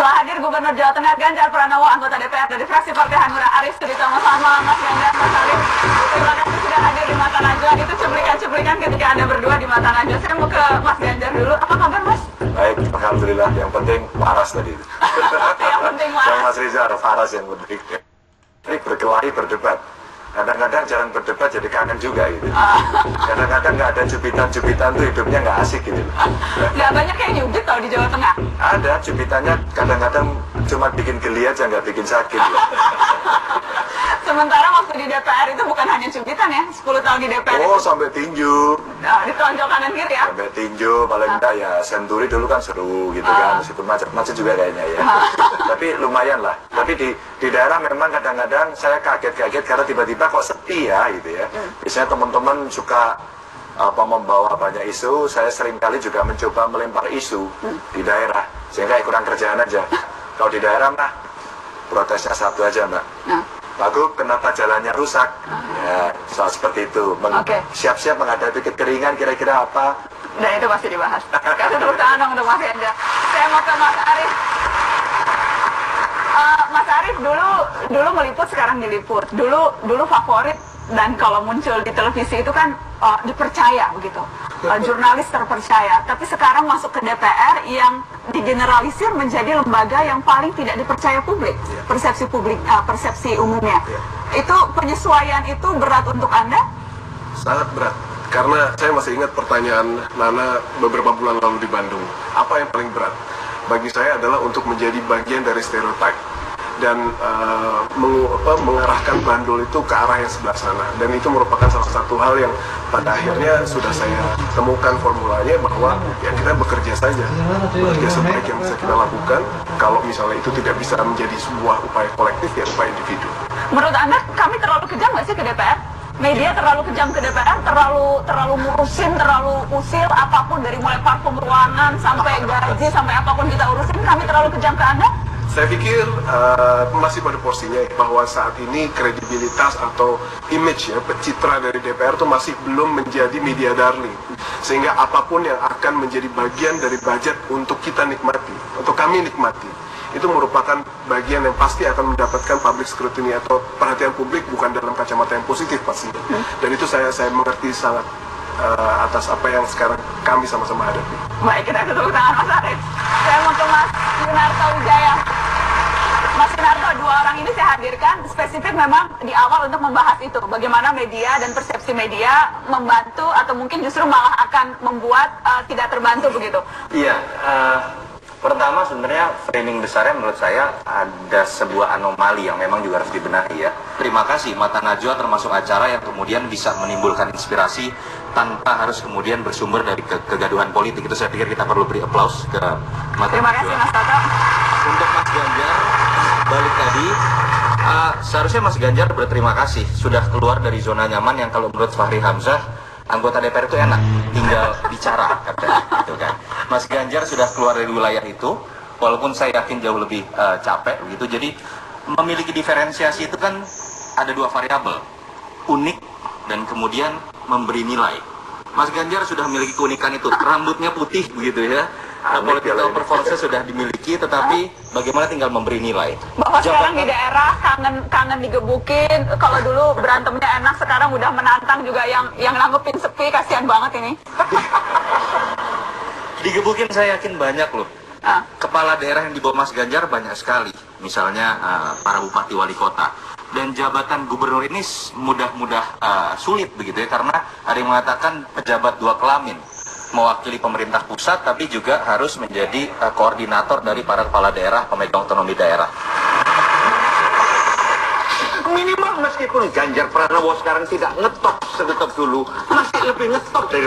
Telah hadir Gubernur Jawa Tengah Ganjar Pranowo, anggota DPR dari fraksi Partai Hanura Aris Suditomo. Sama Mas Ganjar, Mas Arif. Terima kasih sudah hadir di Mata Najwa. Itu cuplikan-cuplikan ketika Anda berdua di Mata Najwa. Saya mau ke Mas Ganjar dulu. Apa kabar, Mas? Baik, alhamdulillah. Yang penting waras tadi. Yang penting waras. Yang Mas Riza harus waras yang penting. Ini berkelahi, berdebat. Kadang-kadang jarang berdebat jadi kangen juga gitu. Kadang-kadang nggak ada cubitan-cubitan tuh hidupnya nggak asik gitu. Nggak banyak yang nyubit tau di Jawa Tengah. Ada cubitannya kadang-kadang cuma bikin geli aja nggak bikin sakit. Sementara waktu di DPR itu bukan hanya cubitan ya, 10 tahun di DPR. Oh, itu. sampai tinju. Nah, ditonjok kanan kiri ya. Sampai tinju, paling enggak ya senturi dulu kan seru gitu kan, meskipun macet-macet juga kayaknya ya. Tapi lumayan lah. Tapi di daerah memang kadang-kadang saya kaget-kaget karena tiba-tiba kok sepi ya gitu ya. Biasanya teman-teman suka membawa banyak isu, saya seringkali juga mencoba melempar isu di daerah sehingga kurang kerjaan aja. Kalau di daerah mah protesnya satu aja Mbak. Pak Gub, kenapa jalannya rusak? Ya, soal seperti itu. Siap-siap menghadapi kekeringan, kira-kira apa? Dan itu pasti dibahas. Kasih tepuk tangan dong untuk Mas Ganjar. Saya mau ke Mas Arif. Mas Arif dulu meliput, sekarang diliput. Dulu favorit, dan kalau muncul di televisi itu kan dipercaya begitu. Jurnalis terpercaya. Tapi sekarang masuk ke DPR yang digeneralisir menjadi lembaga yang paling tidak dipercaya publik. Persepsi publik, persepsi umumnya. Itu penyesuaian itu berat untuk Anda? Sangat berat. Karena saya masih ingat pertanyaan Nana beberapa bulan lalu di Bandung. Apa yang paling berat? Bagi saya adalah untuk menjadi bagian dari stereotip dan mengarahkan bandul itu ke arah yang sebelah sana. Dan itu merupakan salah satu hal yang pada akhirnya sudah saya temukan formulanya, bahwa ya kita bekerja saja, bekerja sebaik yang bisa kita lakukan. Kalau misalnya itu tidak bisa menjadi sebuah upaya kolektif, ya upaya individu. Menurut Anda kami terlalu kejam nggak sih ke DPR? Media terlalu kejam ke DPR, terlalu ngurusin, terlalu usil apapun, dari mulai parfum ruangan sampai gaji sampai apapun kita urusin. Kami terlalu kejam ke Anda? Saya pikir masih pada porsinya, bahwa saat ini kredibilitas atau image ya, citra dari DPR itu masih belum menjadi media darling, sehingga apapun yang akan menjadi bagian dari budget untuk kita nikmati, untuk kami nikmati, itu merupakan bagian yang pasti akan mendapatkan public scrutiny atau perhatian publik, bukan dalam kacamata yang positif pastinya. Dan itu saya mengerti sangat atas apa yang sekarang kami sama-sama hadapi. Baik, kita tepuk tangan Mas Arif. Saya mau ke Mas Yunarto Wijaya. Mas Yunarto, dua orang ini saya hadirkan spesifik memang di awal untuk membahas itu. Bagaimana media dan persepsi media membantu atau mungkin justru malah akan membuat tidak terbantu begitu. Iya, pertama sebenarnya framing besarnya menurut saya ada sebuah anomali yang memang juga harus dibenahi ya. Terima kasih Mata Najwa termasuk acara yang kemudian bisa menimbulkan inspirasi tanpa harus kemudian bersumber dari kegaduhan politik. Itu saya pikir kita perlu beri aplaus ke Mata Najwa. Terima kasih Mas Toto. Untuk Mas Ganjar, balik tadi, seharusnya Mas Ganjar berterima kasih sudah keluar dari zona nyaman yang kalau menurut Fahri Hamzah, anggota DPR itu enak, tinggal bicara, katanya, gitu kan. Mas Ganjar sudah keluar dari wilayah itu, walaupun saya yakin jauh lebih capek, begitu. Jadi memiliki diferensiasi itu kan ada dua variabel, unik dan kemudian memberi nilai. Mas Ganjar sudah memiliki keunikan itu, rambutnya putih, begitu ya. Political performance sudah dimiliki, tetapi bagaimana tinggal memberi nilai. Bahwa sekarang di daerah kangen digebukin, kalau dulu berantemnya enak, sekarang udah menantang juga yang nanggepin sepi, kasihan banget ini. Digebukin saya yakin banyak loh. Kepala daerah yang di bawah Mas Ganjar banyak sekali. Misalnya para bupati wali kota. Dan jabatan gubernur ini mudah-mudah sulit begitu ya, karena ada yang mengatakan pejabat dua kelamin, mewakili pemerintah pusat tapi juga harus menjadi koordinator dari para kepala daerah, pemegang otonomi daerah. Minimal meskipun Ganjar Pranowo sekarang tidak ngetop segetop dulu, masih lebih ngetop dari